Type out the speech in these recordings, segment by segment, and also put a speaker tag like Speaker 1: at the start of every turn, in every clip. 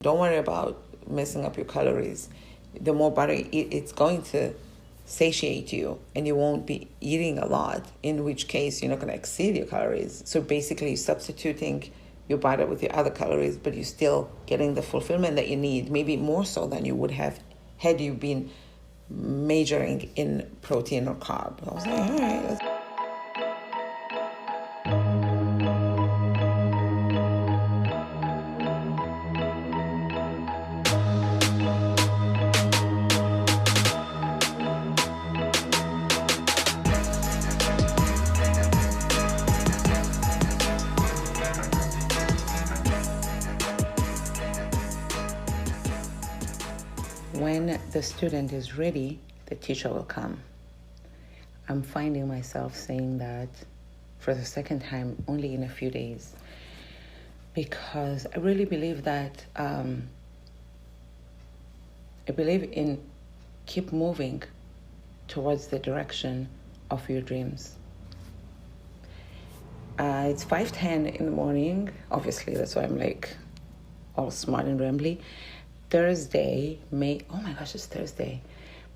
Speaker 1: Don't worry about messing up your calories. The more butter you eat, it's going to satiate you and you won't be eating a lot, in which case you're not going to exceed your calories. So basically you're substituting your butter with your other calories, but you're still getting the fulfillment that you need, maybe more so than you would have had you been majoring in protein or carb. I was like, all right, when the student is ready, the teacher will come. I'm finding myself saying that for the second time only in a few days, because I really believe that I believe in keep moving towards the direction of your dreams. It's 5:10 in the morning. Obviously, that's why I'm like all smart and rambly. Thursday, it's Thursday,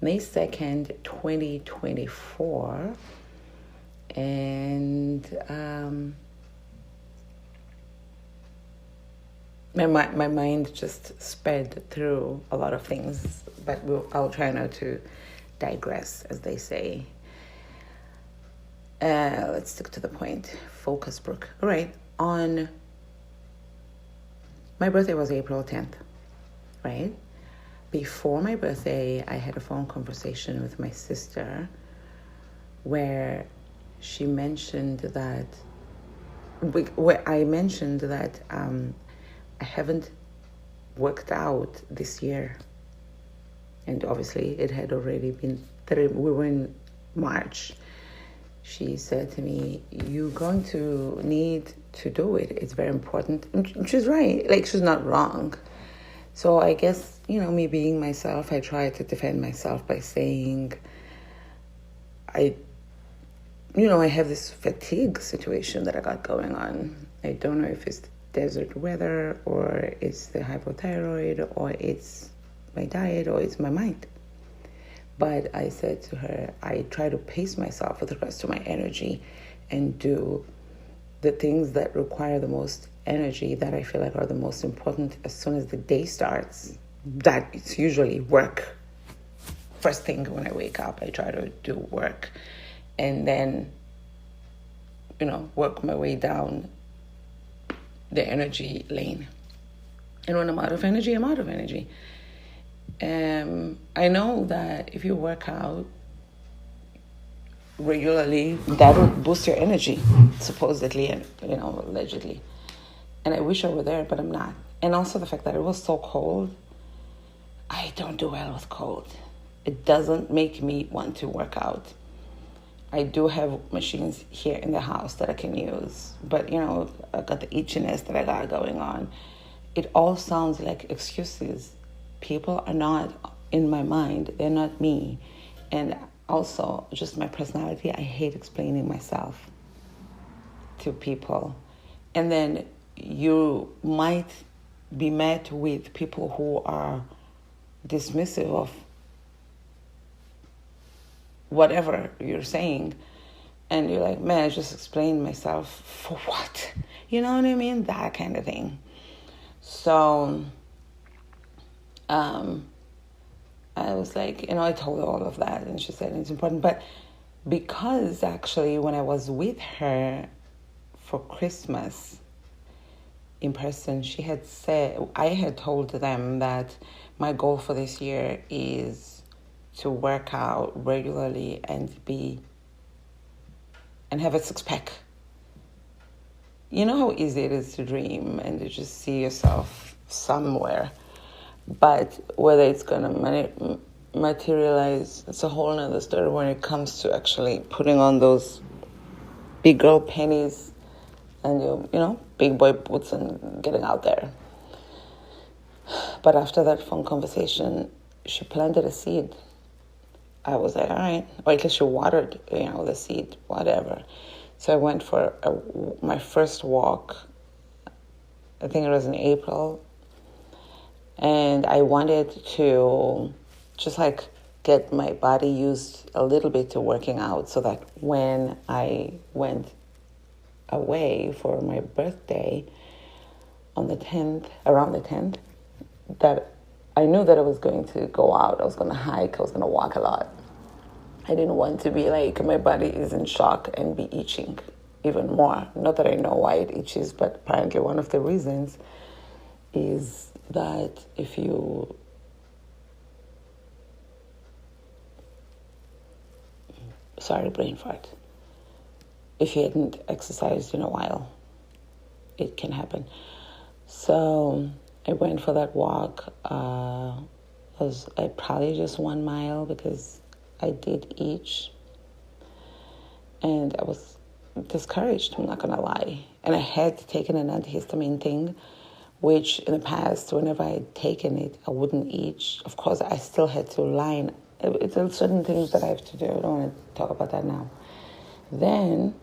Speaker 1: May 2nd, 2024. And my mind just sped through a lot of things, but I'll try not to digress, as they say. Let's stick to the point. Focus, Brooke. All right. On my birthday was April 10th. Right? Before my birthday, I had a phone conversation with my sister where she mentioned that, I haven't worked out this year. And obviously it had already been, we were in March. She said to me, you're going to need to do it. It's very important. And she's right. Like, she's not wrong. So I guess, me being myself, I try to defend myself by saying I have this fatigue situation that I got going on. I don't know if it's desert weather or it's the hypothyroid or it's my diet or it's my mind. But I said to her, I try to pace myself with regards to my energy and do the things that require the most energy, that I feel like are the most important as soon as the day starts. That it's usually work. First thing when I wake up, I try to do work and then, work my way down the energy lane. And when I'm out of energy, I'm out of energy. I know that if you work out regularly, that will boost your energy, supposedly, and allegedly. And I wish I were there, but I'm not. And also the fact that it was so cold, I don't do well with cold. It doesn't make me want to work out. I do have machines here in the house that I can use, but I got the itchiness that I got going on. It all sounds like excuses. People are not in my mind. They're not me. And also, just my personality, I hate explaining myself to people. And then you might be met with people who are dismissive of whatever you're saying. And you're like, man, I just explained myself for what? You know what I mean? That kind of thing. So I was like, I told her all of that, and she said it's important. But because actually when I was with her for Christmas in person, she had said, I had told them that my goal for this year is to work out regularly and have a six-pack. You know how easy it is to dream and to just see yourself somewhere. But whether it's going to materialize, it's a whole nother story when it comes to actually putting on those big girl panties and your, big boy boots and getting out there. But after that phone conversation, she planted a seed. I was like, all right. Or at least she watered, the seed, whatever. So I went for my first walk. I think it was in April. And I wanted to just like get my body used a little bit to working out so that when I went away for my birthday on the 10th, around the 10th, that I knew that I was going to go out. I was going to hike. I was going to walk a lot. I didn't want to be like, my body is in shock and be itching even more. Not that I know why it itches, but apparently one of the reasons is that if you brain fart. If you hadn't exercised in a while, it can happen. So I went for that walk. Was probably just 1 mile because I did each. And I was discouraged, I'm not going to lie. And I had taken an antihistamine thing, which in the past, whenever I had taken it, I wouldn't itch. Of course, I still had to line. It's certain things that I have to do. I don't want to talk about that now. Then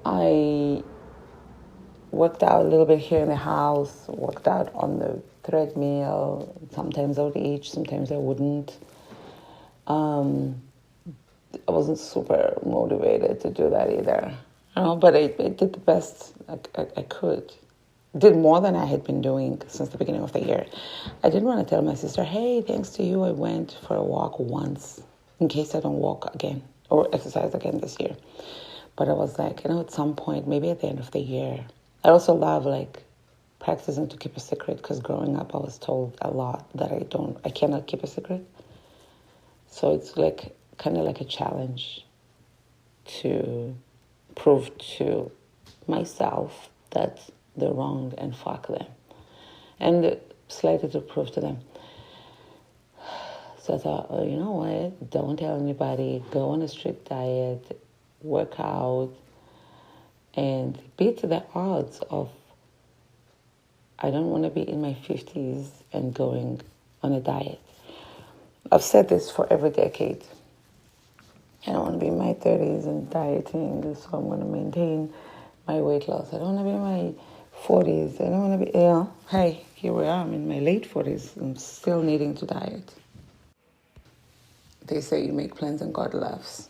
Speaker 1: I worked out a little bit here in the house, worked out on the treadmill. Sometimes I would itch, sometimes I wouldn't. I wasn't super motivated to do that either. But I did the best I could. Did more than I had been doing since the beginning of the year. I didn't want to tell my sister, hey, thanks to you, I went for a walk once in case I don't walk again or exercise again this year. But I was like, at some point, maybe at the end of the year. I also love practicing to keep a secret because growing up I was told a lot that I cannot keep a secret. So it's kind of like a challenge to prove to myself that they're wrong and fuck them. And slightly to prove to them. So I thought, you know what? Don't tell anybody. Go on a strict diet. Work out. And beat the odds of I don't want to be in my 50s and going on a diet. I've said this for every decade. I don't want to be in my 30s and dieting, so I'm going to maintain my weight loss. I don't want to be in my 40s. I don't want to be, hey, here we are. I'm in my late 40s. I'm still needing to diet. They say you make plans and God laughs.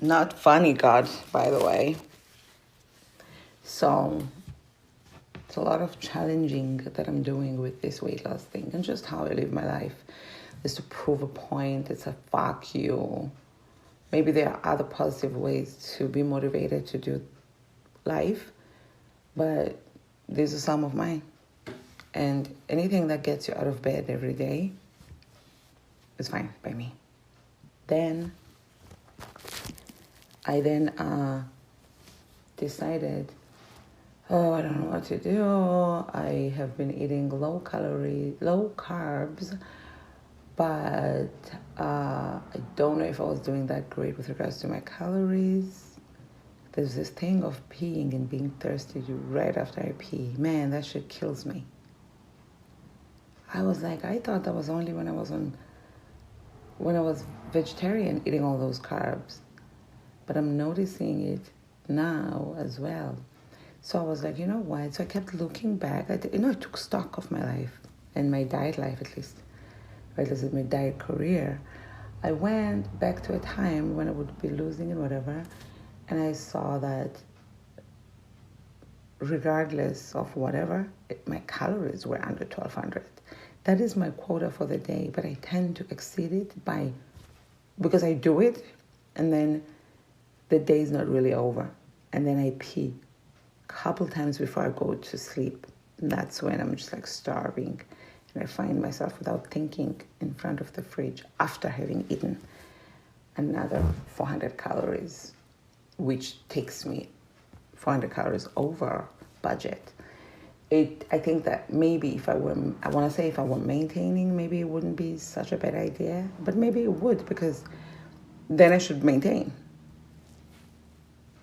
Speaker 1: Not funny God, by the way. So it's a lot of challenging that I'm doing with this weight loss thing and just how I live my life is to prove a point. It's a fuck you. Maybe there are other positive ways to be motivated to do life, but these are some of mine. And anything that gets you out of bed every day is fine by me. Then I decided, I don't know what to do. I have been eating low carbs, but I don't know if I was doing that great with regards to my calories. There's this thing of peeing and being thirsty right after I pee. Man, that shit kills me. I was like, I thought that was only when I was vegetarian eating all those carbs. But I'm noticing it now as well. So I was like, you know what? So I kept looking back. I took stock of my life and my diet life at least. Right, this is my diet career. I went back to a time when I would be losing and whatever, and I saw that regardless of whatever, my calories were under 1,200. That is my quota for the day, but I tend to exceed it because I do it, and then the day is not really over, and then I pee a couple times before I go to sleep. And that's when I'm just starving. And I find myself without thinking in front of the fridge after having eaten another 400 calories, which takes me 400 calories over budget. I think that maybe if I were maintaining, maybe it wouldn't be such a bad idea, but maybe it would because then I should maintain.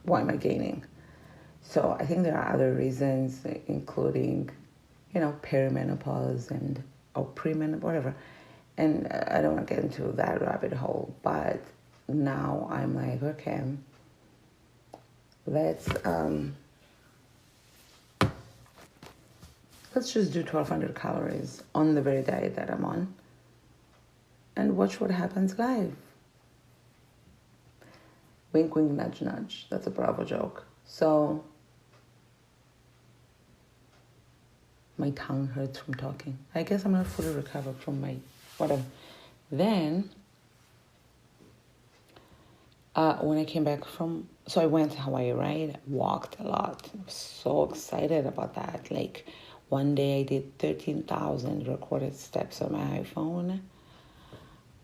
Speaker 1: Why am I gaining? So I think there are other reasons, including perimenopause or premenopause, whatever. And I don't want to get into that rabbit hole, but now I'm like, okay, let's let's just do 1,200 calories on the very diet that I'm on and watch what happens live. Wink, wink, nudge, nudge. That's a Bravo joke. So my tongue hurts from talking. I guess I'm not fully recovered from my whatever. Then, when I came back from, so I went to Hawaii, right? I walked a lot. I was so excited about that. Like, one day I did 13,000 recorded steps on my iPhone.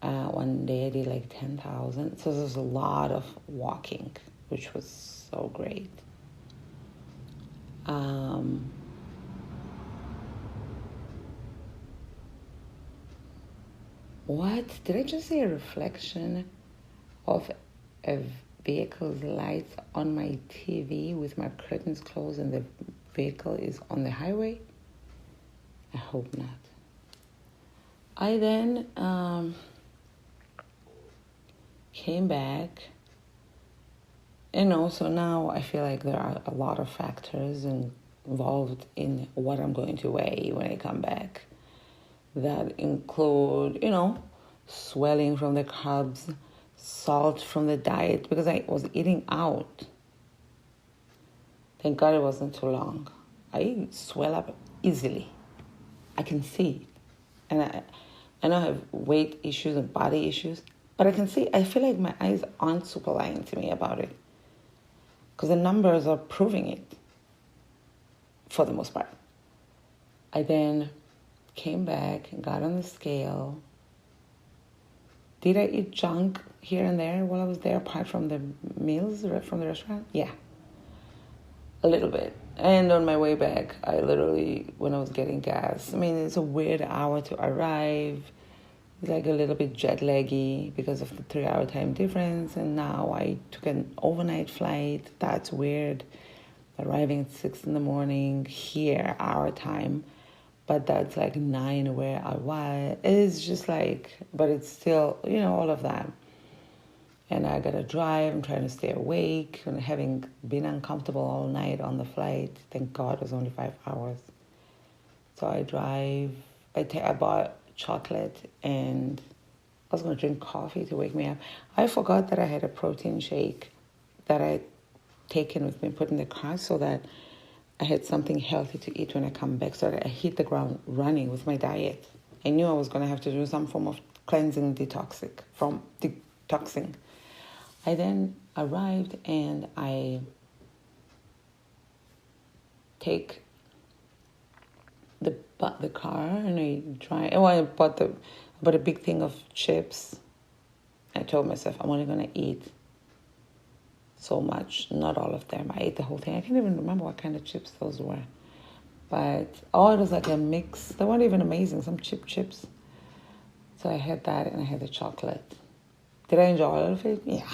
Speaker 1: One day I did like 10,000. So there's a lot of walking, which was so great. What? Did I just see a reflection of a vehicle's lights on my TV with my curtains closed and the vehicle is on the highway? I hope not. I then came back, and also now I feel like there are a lot of factors involved in what I'm going to weigh when I come back. That include, swelling from the carbs, salt from the diet, because I was eating out. Thank God it wasn't too long. I swell up easily. I can see it. And I know I have weight issues and body issues, but I can see, I feel like my eyes aren't super lying to me about it. Because the numbers are proving it, for the most part. I then came back, got on the scale. Did I eat junk here and there while I was there, apart from the meals from the restaurant? Yeah, a little bit. And on my way back, I literally, when I was getting gas, it's a weird hour to arrive. It's like a little bit jet laggy because of the 3-hour time difference. And now I took an overnight flight. That's weird. Arriving at 6 a.m. here, our time. But that's like 9 where I was. It's just like, but it's still, all of that. And I got to drive. I'm trying to stay awake. And having been uncomfortable all night on the flight, thank God it was only 5 hours. So I drive. I bought chocolate and I was going to drink coffee to wake me up. I forgot that I had a protein shake that I taken with me, put in the car, so that I had something healthy to eat when I come back, so that I hit the ground running with my diet. I knew I was going to have to do some form of cleansing, detoxing. I then arrived and I take the car and I drive. Oh, I bought a big thing of chips. I told myself I'm only going to eat so much, not all of them. I ate the whole thing. I can't even remember what kind of chips those were. But, it was like a mix. They weren't even amazing, some chips. So I had that and I had the chocolate. Did I enjoy all of it? Yeah.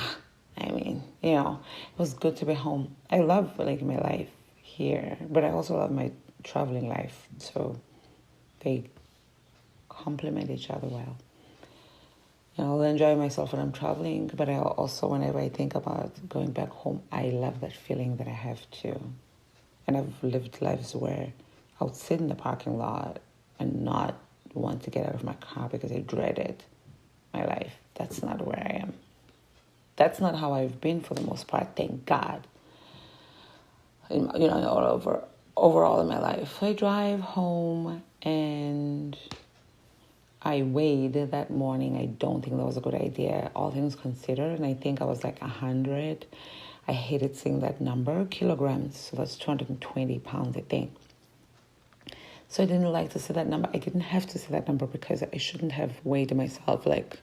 Speaker 1: It was good to be home. I love my life here, but I also love my traveling life. So they complement each other well. I'll enjoy myself when I'm traveling, but I also, whenever I think about going back home, I love that feeling that I have too. And I've lived lives where I would sit in the parking lot and not want to get out of my car because I dreaded my life. That's not where I am. That's not how I've been for the most part, thank God. Overall in my life. I drive home and I weighed that morning. I don't think that was a good idea, all things considered. And I think I was like 100. I hated seeing that number, kilograms. So that's 220 pounds, I think. So I didn't like to say that number. I didn't have to say that number because I shouldn't have weighed myself like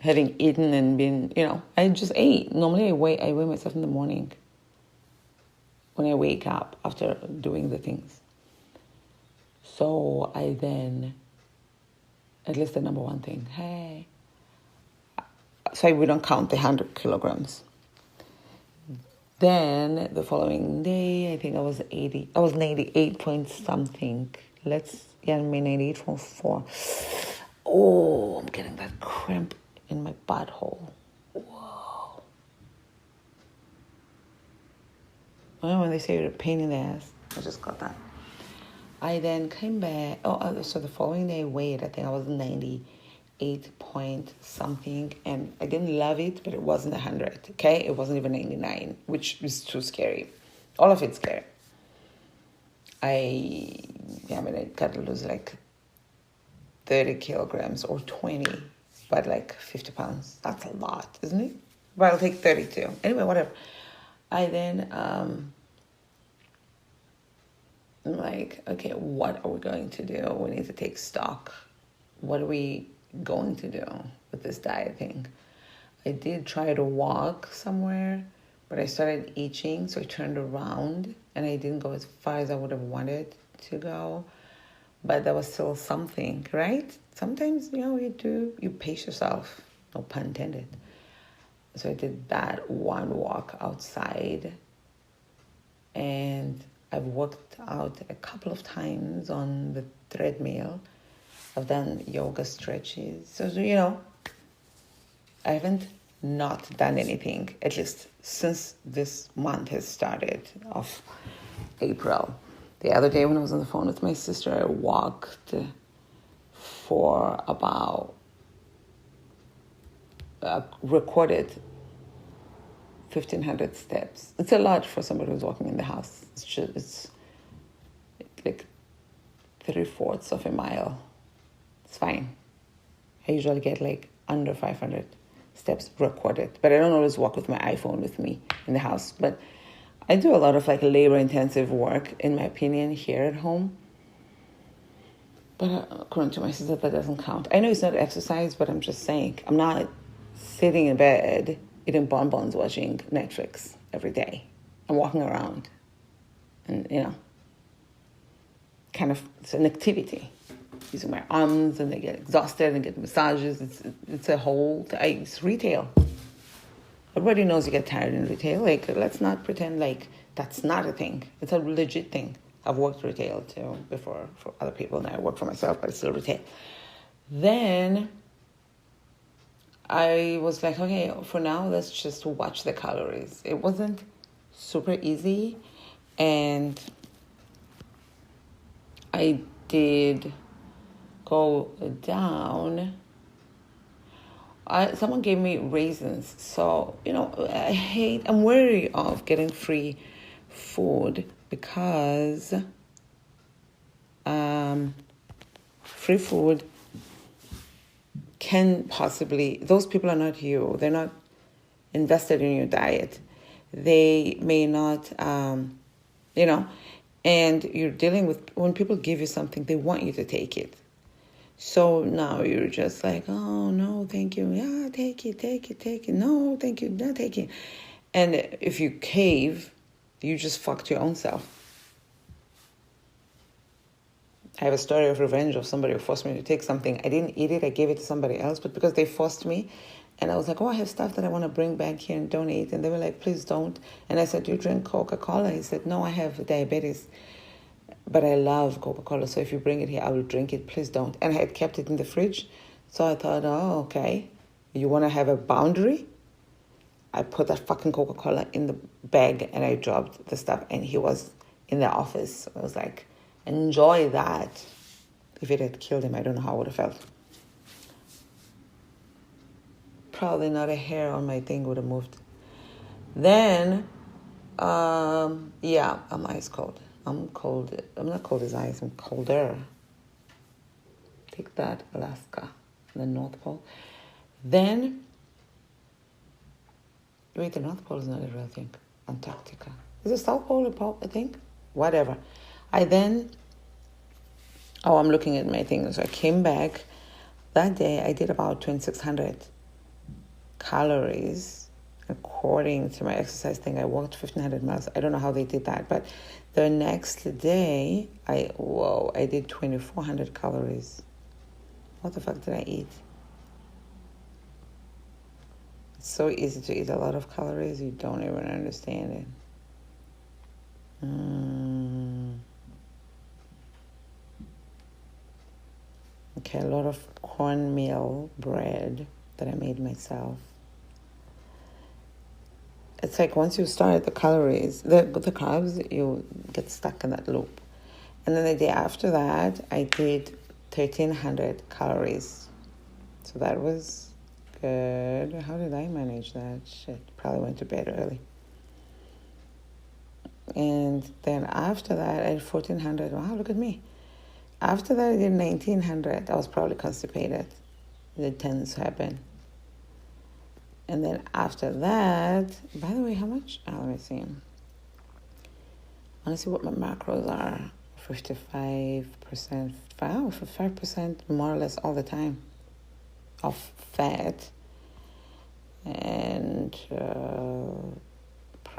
Speaker 1: having eaten and been, I just ate. Normally I weigh myself in the morning when I wake up after doing the things. So I then, at least the number one thing, so we don't count the 100 kilograms. Then the following day, I think I was 98 point something. 98.4. Oh, I'm getting that cramp in my butthole. Whoa. Well, when they say you're a pain in the ass, I just got that. I then came back. So the following day I weighed, I think I was 98 point something, and I didn't love it, but it wasn't 100, okay? It wasn't even 99, which is too scary. All of it's scary. I got to lose like 30 kilograms or 20, but like 50 pounds. That's a lot, isn't it? But I'll take 32. Anyway, whatever. I then, I'm like, okay, what are we going to do? We need to take stock. What are we going to do with this diet thing? I did try to walk somewhere, but I started itching, so I turned around, and I didn't go as far as I would have wanted to go. But that was still something, right? Sometimes, you pace yourself, no pun intended. So I did that one walk outside, and I've worked out a couple of times on the treadmill. I've done yoga stretches. So, I haven't not done anything, at least since this month has started of April. The other day when I was on the phone with my sister, I walked for about, recorded 1,500 steps. It's a lot for somebody who's walking in the house. It's like 3/4 of a mile. It's fine. I usually get like under 500 steps recorded, but I don't always walk with my iPhone with me in the house. But I do a lot of like labor-intensive work, in my opinion, here at home. But according to my sister, that doesn't count. I know it's not exercise, but I'm just saying, I'm not sitting in bed eating bonbons watching Netflix every day. I'm walking around, and kind of, it's an activity. Using my arms, and they get exhausted and get massages. It's a whole, it's retail. Everybody knows you get tired in retail. Like, let's not pretend like that's not a thing. It's a legit thing. I've worked retail too before for other people. Now I work for myself, but it's still retail. Then I was like, okay, for now, let's just watch the calories. It wasn't super easy, and I did go down. Someone gave me raisins, so I'm wary of getting free food because free food can possibly, those people are not you. They're not invested in your diet. They may not, and you're dealing with, when people give you something, they want you to take it. So now you're just like, oh, no, thank you. Yeah, take it. No, thank you, not take it. And if you cave, you just fucked your own self. I have a story of revenge of somebody who forced me to take something. I didn't eat it. I gave it to somebody else, but because they forced me, and I was like, oh, I have stuff that I want to bring back here and donate. And they were like, please don't. And I said, do you drink Coca-Cola? He said, no, I have diabetes. But I love Coca-Cola, so if you bring it here, I will drink it. Please don't. And I had kept it in the fridge. So I thought, oh, okay. You want to have a boundary? I put that fucking Coca-Cola in the bag, and I dropped the stuff. And he was in the office. So I was like, enjoy that. If it had killed him, I don't know how I would have felt. Probably not a hair on my thing would have moved. Then, I'm ice cold. I'm cold. I'm not cold as ice. I'm colder. Take that, Alaska, the North Pole. Then, wait, the North Pole is not a real thing. Antarctica. Is it South Pole a thing? Whatever. I'm looking at my thing. So I came back. That day, I did about 2,600 calories. According to my exercise thing, I walked 1,500 miles. I don't know how they did that, but the next day, I did 2,400 calories. What the fuck did I eat? It's so easy to eat a lot of calories, you don't even understand it. Okay, a lot of cornmeal bread that I made myself. It's like once you start the calories, the carbs, you get stuck in that loop. And then the day after that, I did 1,300 calories. So that was good. How did I manage that? Shit, probably went to bed early. And then after that, I did 1,400. Wow, look at me. After that, I did 1,900. I was probably constipated. The tends to happen. And then after that, by the way, how much? Let me see. I want to see what my macros are. 55%, 5% more or less all the time of fat. And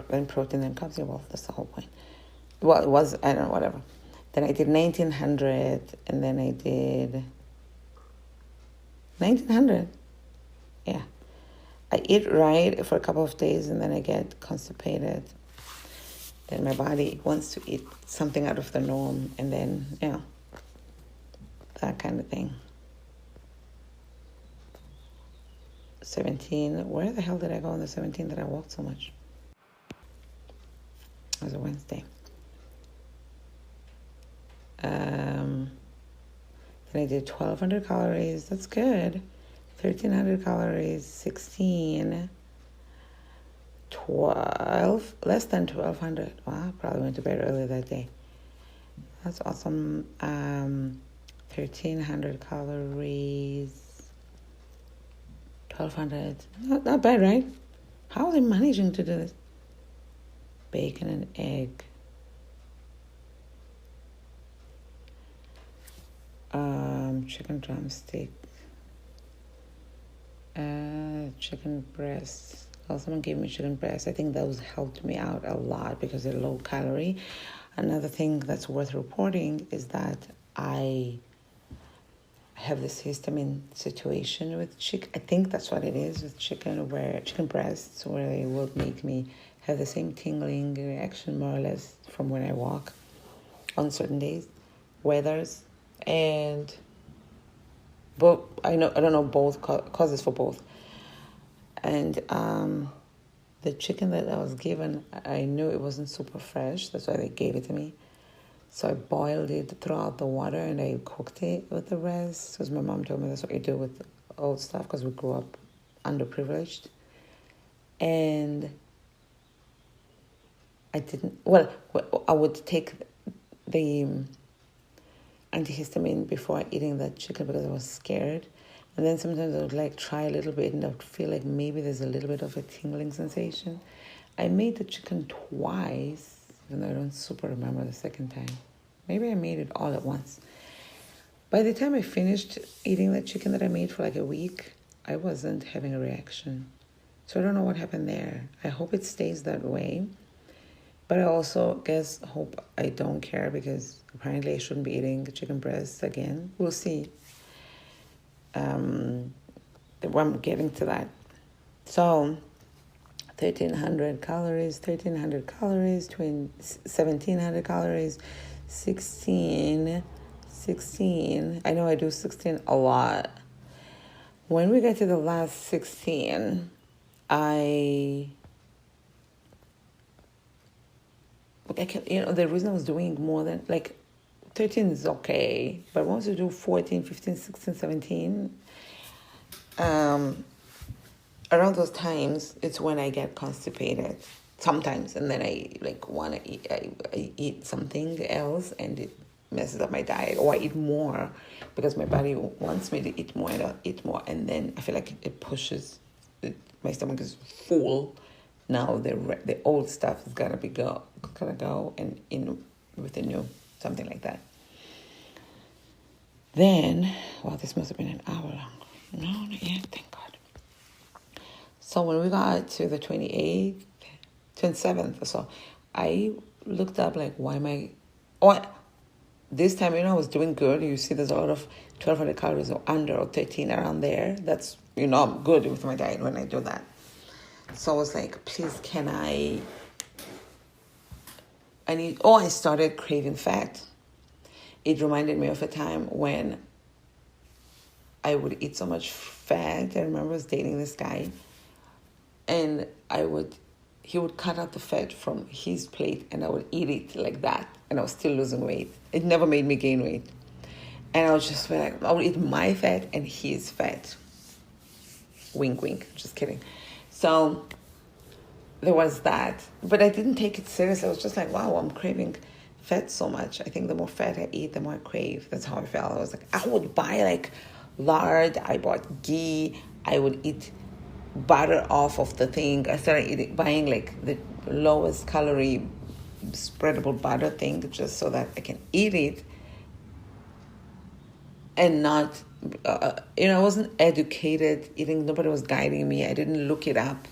Speaker 1: then protein and carbs. Well, that's the whole point. Well, it was, I don't know, whatever. Then I did 1,900, and then I did 1,900. Yeah. I eat right for a couple of days, and then I get constipated. Then my body wants to eat something out of the norm, and then, that kind of thing. 17. Where the hell did I go on the 17th that I walked so much? It was a Wednesday. Then I did 1,200 calories. That's good. 1,300 calories. 16. 12. Less than 1,200. Wow, probably went to bed early that day. That's awesome. 1,300 calories. 1,200. Not bad, right? How are they managing to do this? Bacon and egg. Chicken drumstick. Chicken breast. Oh, someone gave me chicken breast. I think those helped me out a lot because they're low calorie. Another thing that's worth reporting is that I have this histamine situation with chicken. I think that's what it is with chicken, where chicken breasts, where they will make me have the same tingling reaction more or less from when I walk on certain days, weathers, and both. I don't know both causes for both. And the chicken that I was given, I knew it wasn't super fresh. That's why they gave it to me. So I boiled it, threw out the water, and I cooked it with the rest. Because my mom told me that's what you do with old stuff, because we grew up underprivileged. And I would take the antihistamine before eating that chicken because I was scared. And then sometimes I would try a little bit and I would feel like maybe there's a little bit of a tingling sensation. I made the chicken twice, even though I don't super remember the second time. Maybe I made it all at once. By the time I finished eating that chicken that I made for a week, I wasn't having a reaction. So I don't know what happened there. I hope it stays that way. But I also hope I don't care, because apparently I shouldn't be eating chicken breasts again. We'll see. I'm getting to that. So 1,300 calories, 1,300 calories, 1,700 calories, 16. I know I do 16 a lot. When we get to the last 16, the reason I was doing more than 13 is okay, but once you do 14, 15, 16, 17, around those times, it's when I get constipated sometimes, and then I want to eat, I eat something else, and it messes up my diet, or I eat more because my body wants me to eat more, and I'll eat more, and then I feel like it pushes, my stomach is full. Now the old stuff is gonna go and in with the new, something like that. Then, this must have been an hour long. No, not yet, thank God. So when we got to the 27th or so, I looked up why am I, this time, I was doing good. You see there's a lot of 1,200 calories or under, or 13 around there. That's, I'm good with my diet when I do that. So I was like, please, can I started craving fat. It reminded me of a time when I would eat so much fat. I remember I was dating this guy, and he would cut out the fat from his plate, and I would eat it like that. and I was still losing weight. It never made me gain weight. And I was just like, I would eat my fat and his fat. Wink, wink. Just kidding. So there was that. But I didn't take it seriously. I was just like, wow, I'm craving fat so much. I think the more fat I eat, the more I crave. That's how I felt. I was like, I would buy like lard. I bought ghee. I would eat butter off of the thing. I started buying like the lowest calorie spreadable butter thing just so that I can eat it and not, I wasn't educated eating. Nobody was guiding me. I didn't look it up.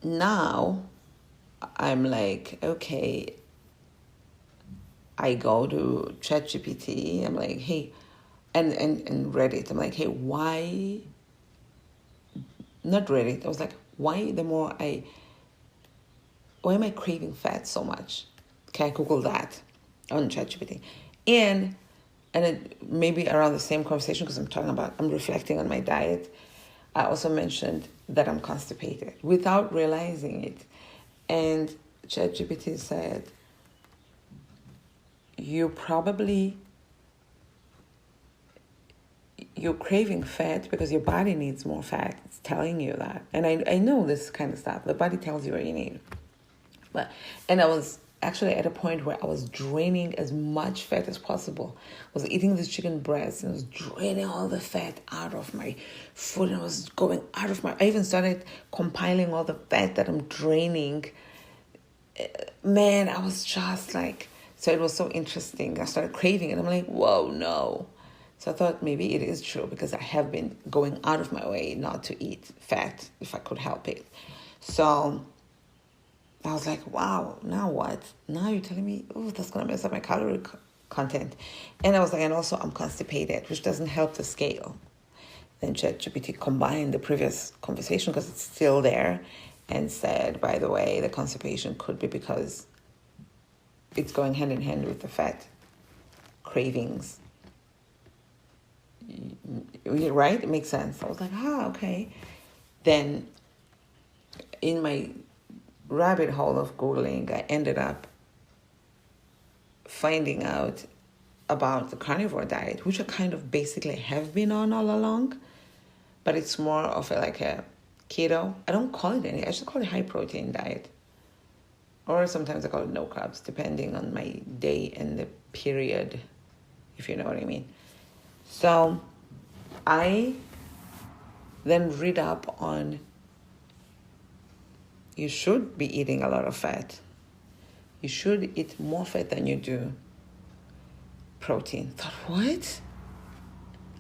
Speaker 1: Now I'm like, okay, I go to ChatGPT. I'm like, hey, and Reddit. I'm like, hey, why? Not Reddit. I was like, why am I craving fat so much? Okay, I Google that on ChatGPT. And it maybe around the same conversation, because I'm reflecting on my diet. I also mentioned that I'm constipated without realizing it. And ChatGPT said, you're craving fat because your body needs more fat. It's telling you that. And I know this kind of stuff. The body tells you what you need. And I was actually at a point where I was draining as much fat as possible. I was eating this chicken breast and I was draining all the fat out of my food, and I was going out of I even started compiling all the fat that I'm draining. Man, I was just like, so it was so interesting. I started craving it. I'm like, whoa, no. So I thought maybe it is true, because I have been going out of my way not to eat fat if I could help it. So I was like, wow, now what? Now you're telling me, oh, that's going to mess up my calorie content. And I was like, and also I'm constipated, which doesn't help the scale. Then ChatGPT combined the previous conversation, because it's still there, and said, by the way, the constipation could be because it's going hand in hand with the fat cravings. Right? It makes sense. I was like, okay. Then in my rabbit hole of Googling, I ended up finding out about the carnivore diet, which I kind of basically have been on all along, but it's more of a keto. I don't call it I just call it high protein diet. Or sometimes I call it no carbs, depending on my day and the period, if you know what I mean. So I then read up on, you should be eating a lot of fat. You should eat more fat than you do protein. I thought, what?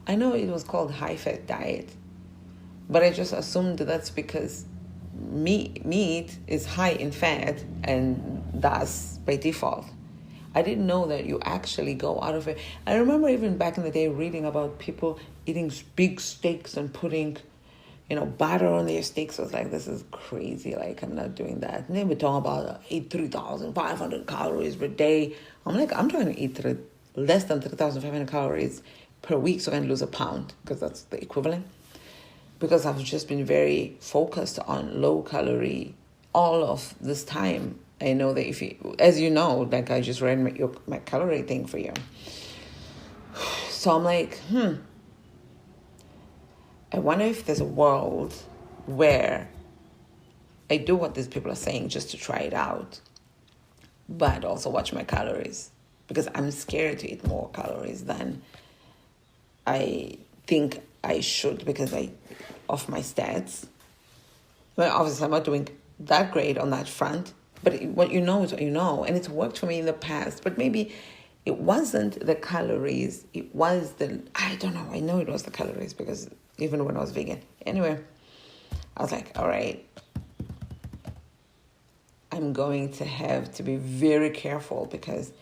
Speaker 1: I know it was called high-fat diet, but I just assumed that's because meat is high in fat, and thus by default. I didn't know that you actually go out of it. I remember even back in the day reading about people eating big steaks and putting butter on their steaks. I was like, this is crazy. Like, I'm not doing that. And they were talking about 3,500 calories per day. I'm like, I'm trying to eat less than 3,500 calories per week so I can lose a pound, because that's the equivalent. Because I've just been very focused on low calorie all of this time. I know that as you know, like I just read my calorie thing for you. So I'm like, I wonder if there's a world where I do what these people are saying just to try it out, but also watch my calories, because I'm scared to eat more calories than I think I should because of my stats. Well, obviously I'm not doing that great on that front, but what you know is what you know, and it's worked for me in the past. But maybe it wasn't the calories, it was I don't know, I know it was the calories, because even when I was vegan. Anyway, I was like, all right, I'm going to have to be very careful, because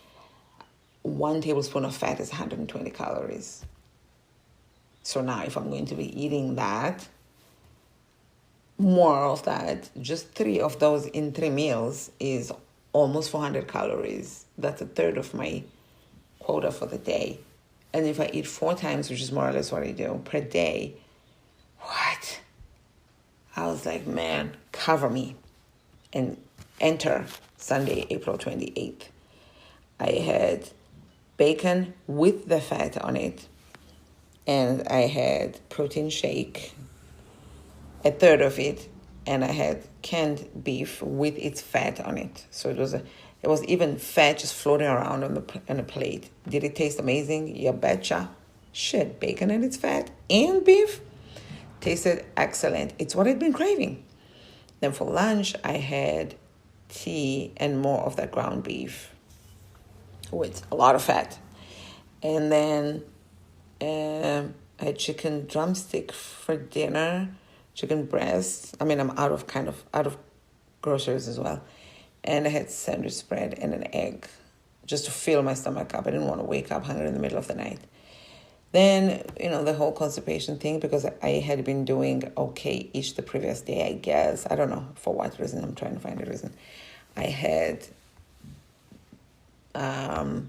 Speaker 1: 1 tablespoon of fat is 120 calories. So now if I'm going to be eating that, more of that, just 3 of those in 3 meals is almost 400 calories. That's a third of my quota for the day. And if I eat 4 times, which is more or less what I do per day, I was like, man, cover me and enter Sunday, April 28th. I had bacon with the fat on it, and I had protein shake, a third of it, and I had canned beef with its fat on it. So it was even fat just floating around on a plate. Did it taste amazing? You betcha. Shit, bacon and its fat and beef tasted excellent. It's what I'd been craving. Then for lunch, I had tea and more of that ground beef with a lot of fat. And then I had chicken drumstick for dinner, chicken breast. I mean, I'm out of groceries as well. And I had sandwich spread and an egg just to fill my stomach up. I didn't want to wake up hungry in the middle of the night. Then, the whole constipation thing, because I had been doing okay-ish the previous day, I guess. I don't know for what reason. I'm trying to find a reason. I had a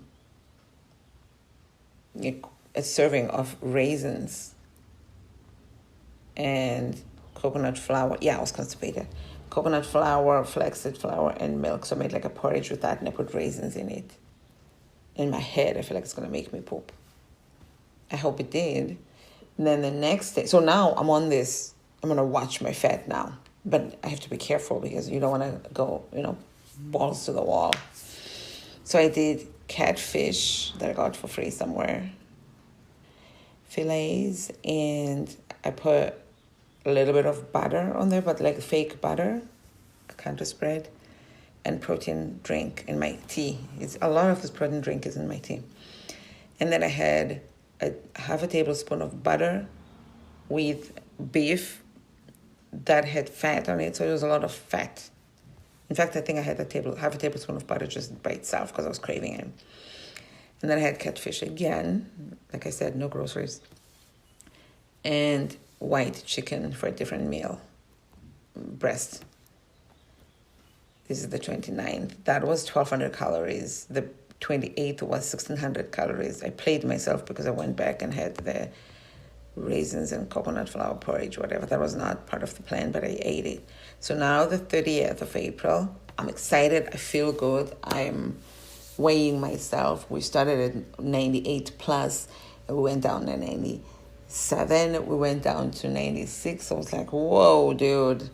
Speaker 1: serving of raisins and coconut flour. Yeah, I was constipated. Coconut flour, flaxseed flour, and milk. So I made like a porridge with that, and I put raisins in it. In my head, I feel like it's going to make me poop. I hope it did. And then the next day, so now I'm on this, I'm going to watch my fat now. But I have to be careful because you don't want to go, balls to the wall. So I did catfish that I got for free somewhere, fillets, and I put a little bit of butter on there, but like fake butter, counter spread, and protein drink in my tea. A lot of this protein drink is in my tea. And then I had half a tablespoon of butter with beef that had fat on it, so it was a lot of fat. In fact, I think I had half a tablespoon of butter just by itself because I was craving it. And then I had catfish again, like I said, no groceries, and white chicken for a different meal, breast. This is the 29th. That was 1,200 calories. The 28th was 1,600 calories. I played myself because I went back and had the raisins and coconut flour porridge, whatever. That was not part of the plan, but I ate it. So now the 30th of April, I'm excited. I feel good. I'm weighing myself. We started at 98 plus. We went down to 97. We went down to 96. I was like, whoa, dude.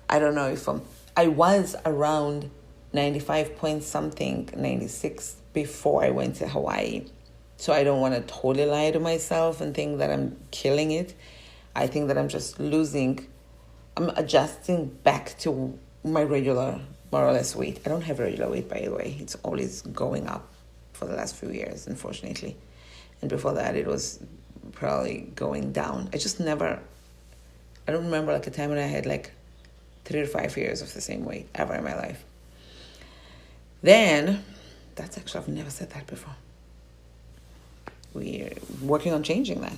Speaker 1: I don't know if I was around 95 point something, 96 before I went to Hawaii. So I don't want to totally lie to myself and think that I'm killing it. I think that I'm just I'm adjusting back to my regular, more or less weight. I don't have regular weight, by the way. It's always going up for the last few years, unfortunately. And before that, it was probably going down. I don't remember like a time when I had like 3 to 5 years of the same weight ever in my life. Then, I've never said that before. We're working on changing that.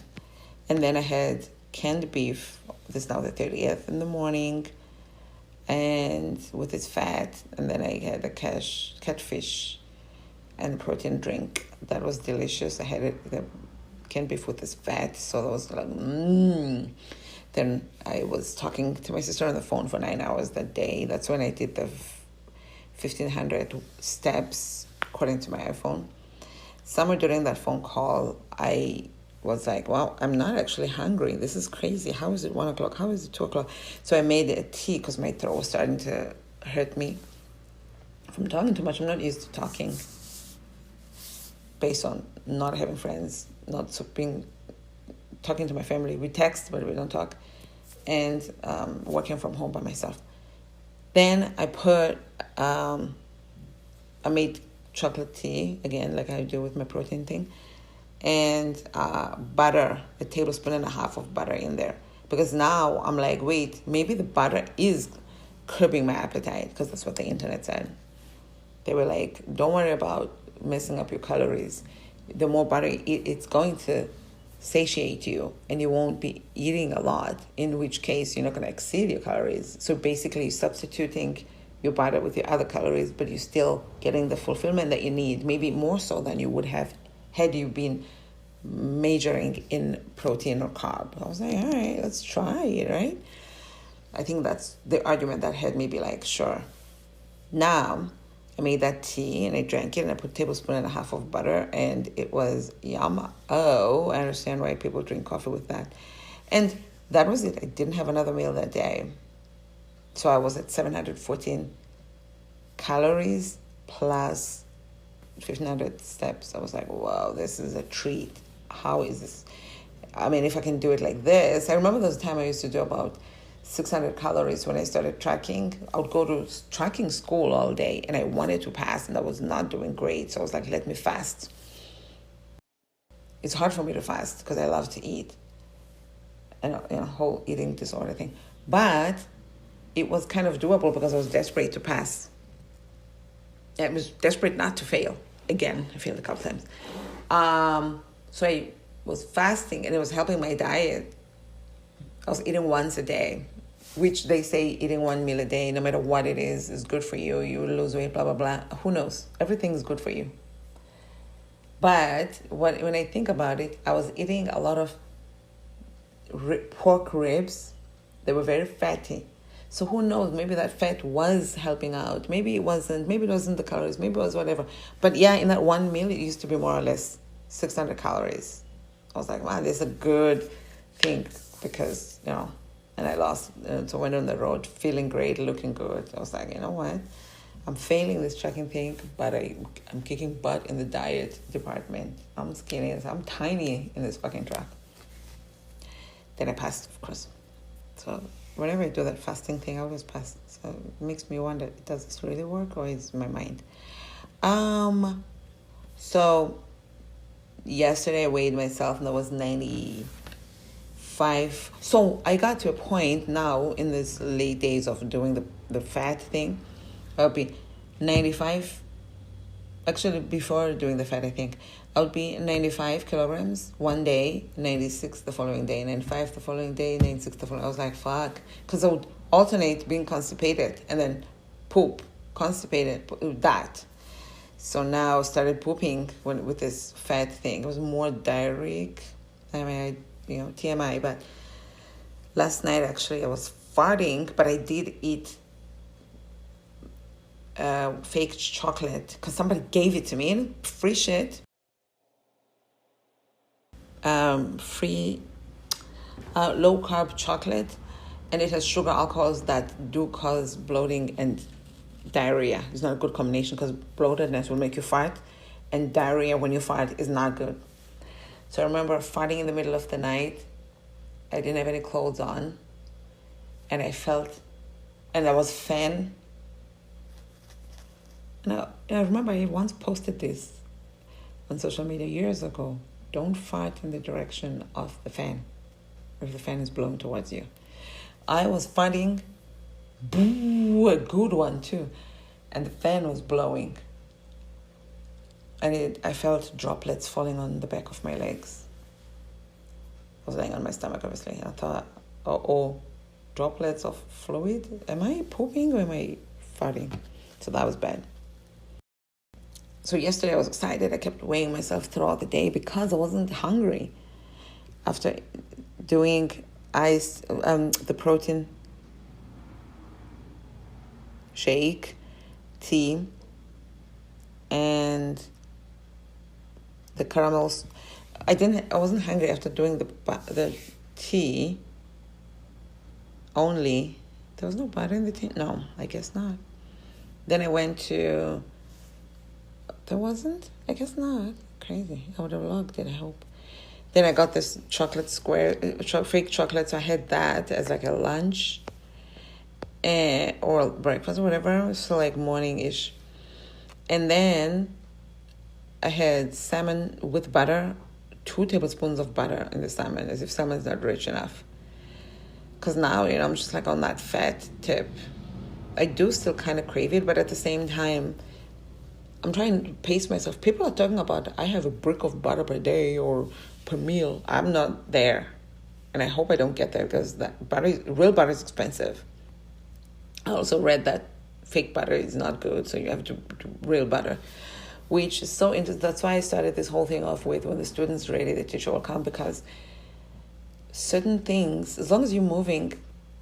Speaker 1: And then I had canned beef, this is now the 30th in the morning, and with its fat. And then I had a catfish and a protein drink. That was delicious. I had the canned beef with its fat, so that was like, Then I was talking to my sister on the phone for 9 hours that day. That's when I did the 1,500 steps, according to my iPhone. Somewhere during that phone call, I was like, well, I'm not actually hungry. This is crazy. How is it 1 o'clock? How is it 2 o'clock? So I made a tea because my throat was starting to hurt me from talking too much. I'm not used to talking based on not having friends, talking to my family. We text, but we don't talk, and working from home by myself. Then I made chocolate tea, again, like I do with my protein thing, and butter, a tablespoon and a half of butter in there. Because now I'm like, wait, maybe the butter is curbing my appetite, because that's what the internet said. They were like, don't worry about messing up your calories. The more butter you eat, it's going to satiate you and you won't be eating a lot, in which case you're not going to exceed your calories. So basically you're substituting your butter with your other calories, but you're still getting the fulfillment that you need, maybe more so than you would have had you been majoring in protein or carb. I was like, all right, let's try it, right? I think that's the argument that had me be like, sure. Now, I made that tea and I drank it and I put a tablespoon and a half of butter and it was yum. Oh, I understand why people drink coffee with that. And that was it. I didn't have another meal that day. So I was at 714 calories plus 1,500 steps. I was like, wow, this is a treat. How is this? I mean, if I can do it like this. I remember those time I used to do about 600 calories when I started tracking. I would go to tracking school all day and I wanted to pass and I was not doing great. So I was like, let me fast. It's hard for me to fast because I love to eat. And whole eating disorder thing. But it was kind of doable because I was desperate to pass. I was desperate not to fail. Again, I failed a couple times. So I was fasting and it was helping my diet. I was eating once a day, which they say eating one meal a day, no matter what it is good for you. You will lose weight, blah, blah, blah. Who knows? Everything is good for you. But when I think about it, I was eating a lot of pork ribs. They were very fatty. So who knows? Maybe that fat was helping out. Maybe it wasn't. Maybe it wasn't the calories. Maybe it was whatever. But yeah, in that one meal, it used to be more or less 600 calories. I was like, wow, this is a good thing because, and I lost. So I went on the road feeling great, looking good. I was like, you know what? I'm failing this tracking thing, but I'm kicking butt in the diet department. I'm skinny. I'm tiny in this fucking track. Then I passed, of course. So whenever I do that fasting thing, I always pass. So it makes me wonder, does this really work or is it my mind? So yesterday I weighed myself and I was 95. So I got to a point now in this late days of doing the fat thing. I'll be 95. Actually, before doing the fat, I think I would be 95 kilograms one day, 96 the following day, 95 the following day, 96 the following. I was like, fuck. Because I would alternate being constipated and then poop, constipated, that. So now I started pooping with this fat thing. It was more diarrheic. I mean, TMI. But last night, actually, I was farting, but I did eat fake chocolate because somebody gave it to me. Free shit. Free low carb chocolate, and it has sugar alcohols that do cause bloating and diarrhea. It's not a good combination because bloatedness will make you fart, and diarrhea when you fart is not good. So I remember farting in the middle of the night. I didn't have any clothes on, and I was fan. And I remember I once posted this on social media years ago. Don't fart in the direction of the fan if the fan is blowing towards you. I was farting, boo, a good one too, and the fan was blowing. And I felt droplets falling on the back of my legs. I was laying on my stomach, obviously. And I thought, droplets of fluid? Am I pooping or am I farting? So that was bad. So yesterday I was excited. I kept weighing myself throughout the day because I wasn't hungry. After doing the protein shake, tea, and the caramels, I wasn't hungry after doing the tea. Only there was no butter in the tea. No, I guess not. Then I went to. There wasn't? I guess not. Crazy. I would have looked it, I hope. Then I got this chocolate square, fake chocolate, so I had that as like a lunch or breakfast or whatever, so like morning-ish. And then I had salmon with butter, 2 tablespoons of butter in the salmon, as if salmon's not rich enough. Because now, I'm just like on that fat tip. I do still kind of crave it, but at the same time, I'm trying to pace myself. People are talking about I have a brick of butter per day or per meal. I'm not there. And I hope I don't get there because that real butter is expensive. I also read that fake butter is not good, so you have to do real butter, which is so interesting. That's why I started this whole thing off with when the student's ready, the teacher will come, because certain things, as long as you're moving,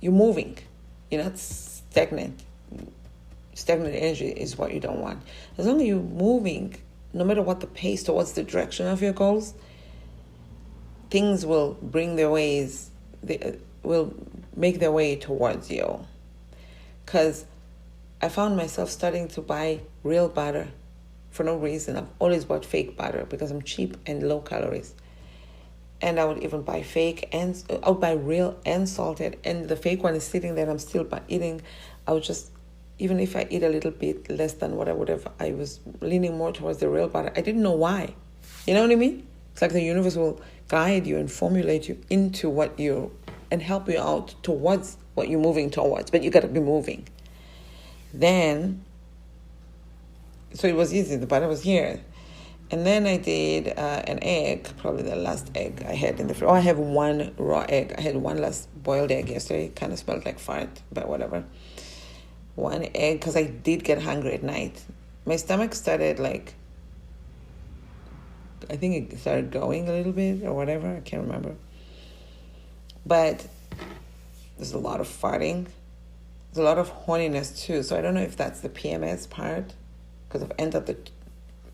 Speaker 1: you're not stagnant. stagnant energy is what you don't want. As long as you're moving, no matter what the pace towards the direction of your goals, things will bring their ways, they will make their way towards you. Because I found myself starting to buy real butter for no reason. I've always bought fake butter because I'm cheap and low calories. And I would even buy fake, and I would buy real and salted, and the fake one is sitting there and I'm still eating. I would just, even if I eat a little bit less than what I would have, I was leaning more towards the real butter. I didn't know why. You know what I mean? It's like the universe will guide you and formulate you into what you, and help you out towards what you're moving towards, but you got to be moving. Then, so it was easy, the butter was here. And then I did an egg, probably the last egg I had in the fridge. Oh, I have one raw egg. I had one last boiled egg yesterday. Kind of smelled like fart, but whatever. One egg, because I did get hungry at night. My stomach started like, I think it started going a little bit or whatever. I can't remember. But there's a lot of farting. There's a lot of horniness too. So I don't know if that's the PMS part, because I've entered the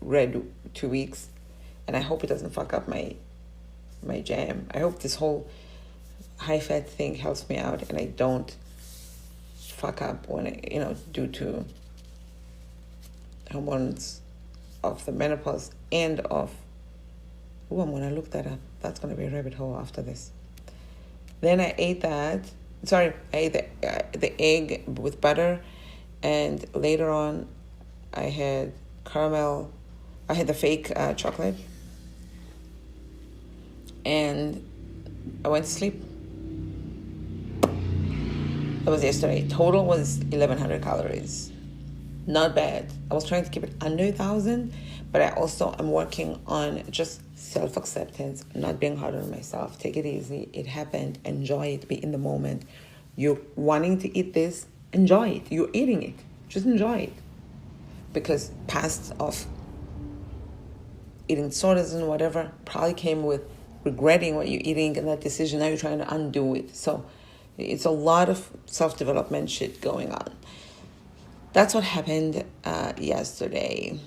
Speaker 1: red 2 weeks, and I hope it doesn't fuck up my jam. I hope this whole high fat thing helps me out and I don't fuck up when due to hormones of the menopause and of, I'm gonna look that up. That's gonna be a rabbit hole after this. Then I ate that. I ate the egg with butter, and later on I had caramel. I had the fake chocolate, and I went to sleep. That was yesterday. Total was 1,100 calories. Not bad. I was trying to keep it under 1,000, but I'm working on just self-acceptance, not being hard on myself. Take it easy. It happened. Enjoy it. Be in the moment. You're wanting to eat this, enjoy it. You're eating it. Just enjoy it. Because past of eating sodas and whatever probably came with regretting what you're eating and that decision. Now you're trying to undo it. So it's a lot of self-development shit going on. That's what happened yesterday.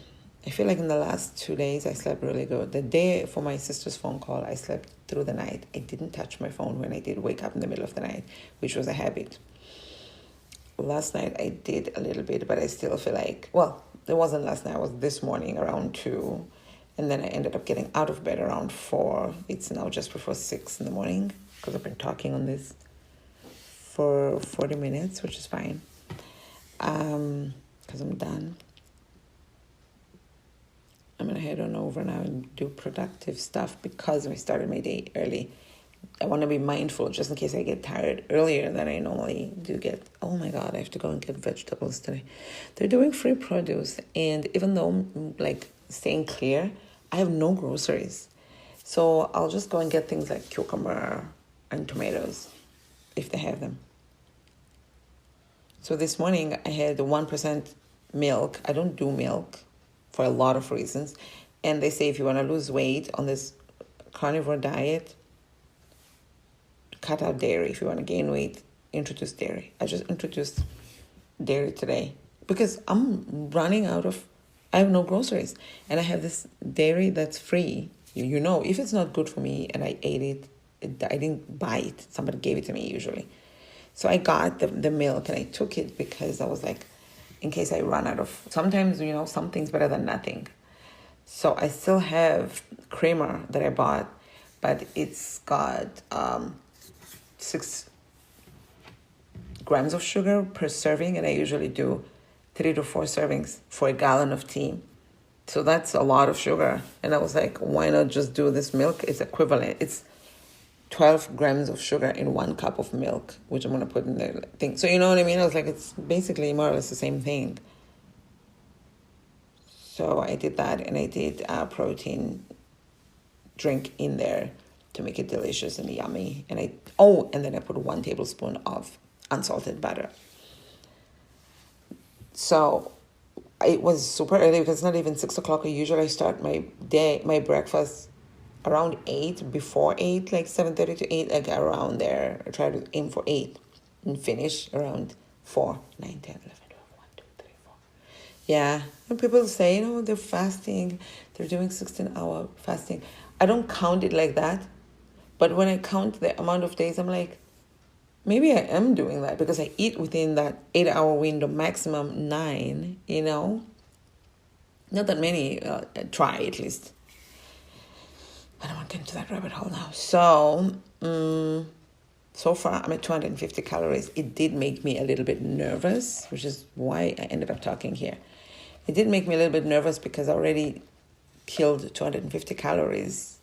Speaker 1: I feel like in the last 2 days I slept really good. The day for my sister's phone call, I slept through the night. I didn't touch my phone when I did wake up in the middle of the night, which was a habit. Last night I did a little bit, but I still feel like, it wasn't last night. It was this morning around 2. And then I ended up getting out of bed around 4. It's now just before 6 in the morning because I've been talking on this for 40 minutes, which is fine. Because I'm done. I'm going to head on over now and do productive stuff because I started my day early. I want to be mindful just in case I get tired earlier than I normally do get. Oh my God, I have to go and get vegetables today. They're doing free produce. And even though I'm staying clear, I have no groceries. So I'll just go and get things like cucumber and tomatoes if they have them. So this morning I had 1% milk. I don't do milk for a lot of reasons. And they say if you want to lose weight on this carnivore diet, cut out dairy. If you want to gain weight, introduce dairy. I just introduced dairy today because I'm running out of, I have no groceries. And I have this dairy that's free. You know, if it's not good for me and I ate it, I didn't buy it. Somebody gave it to me usually. So I got the milk and I took it because I was like, in case I run out of, sometimes, something's better than nothing. So I still have creamer that I bought, but it's got 6 grams of sugar per serving, and I usually do 3 to 4 servings for a gallon of tea. So that's a lot of sugar. And I was like, why not just do this milk? It's equivalent. It's 12 grams of sugar in 1 cup of milk, which I'm going to put in the thing. So you know what I mean? I was like, it's basically more or less the same thing. So I did that, and I did a protein drink in there to make it delicious and yummy. And then I put 1 tablespoon of unsalted butter. So it was super early because it's not even 6 o'clock. Usually I start my breakfast around 8, before 8, like 7:30 to 8, like around there. I try to aim for 8 and finish around 4, 9, 10, 11, 12, 1, 2, 3, 4, Yeah. And people say, they're fasting, they're doing 16-hour fasting. I don't count it like that. But when I count the amount of days, I'm like, maybe I am doing that because I eat within that 8-hour window, maximum 9, Not that many try, at least. I don't want to get into that rabbit hole now. So far, I'm at 250 calories. It did make me a little bit nervous, which is why I ended up talking here. It did make me a little bit nervous because I already killed 250 calories.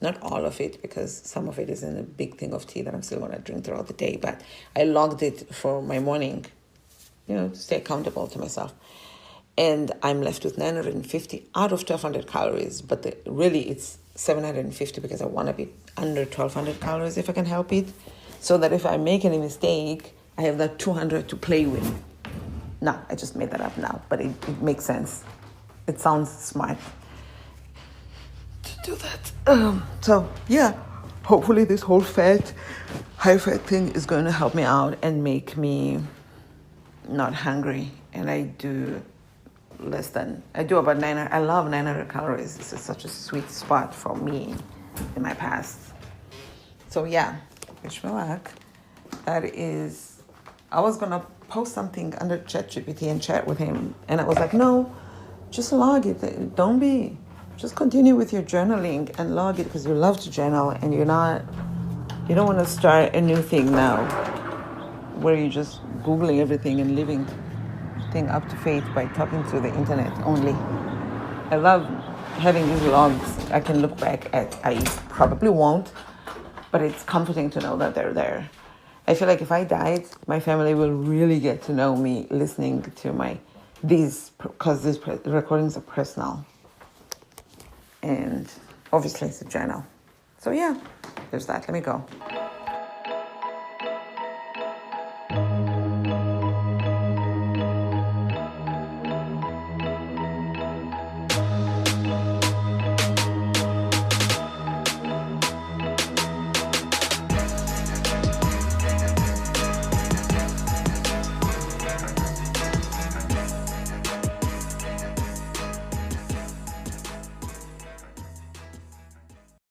Speaker 1: Not all of it, because some of it is in a big thing of tea that I'm still going to drink throughout the day. But I logged it for my morning, to stay accountable to myself. And I'm left with 950 out of 1,200 calories. But really, it's 750 because I want to be under 1,200 calories if I can help it. So that if I make any mistake, I have that 200 to play with. No, I just made that up now, but it makes sense. It sounds smart to do that. So, yeah, hopefully this whole high fat thing is going to help me out and make me not hungry. And I do about 900. I love 900 calories. This is such a sweet spot for me in my past. So yeah, wish me luck. That is, I was going to post something under ChatGPT and chat with him. And I was like, no, just log it. Just continue with your journaling and log it because you love to journal and you don't want to start a new thing now where you're just Googling everything and living thing up to faith by talking through the internet only. I love having these logs I can look back at. I probably won't, but it's comforting to know that they're there. I feel like if I died, my family will really get to know me listening to because these recordings are personal. And obviously it's a journal. So yeah, there's that. Let me go.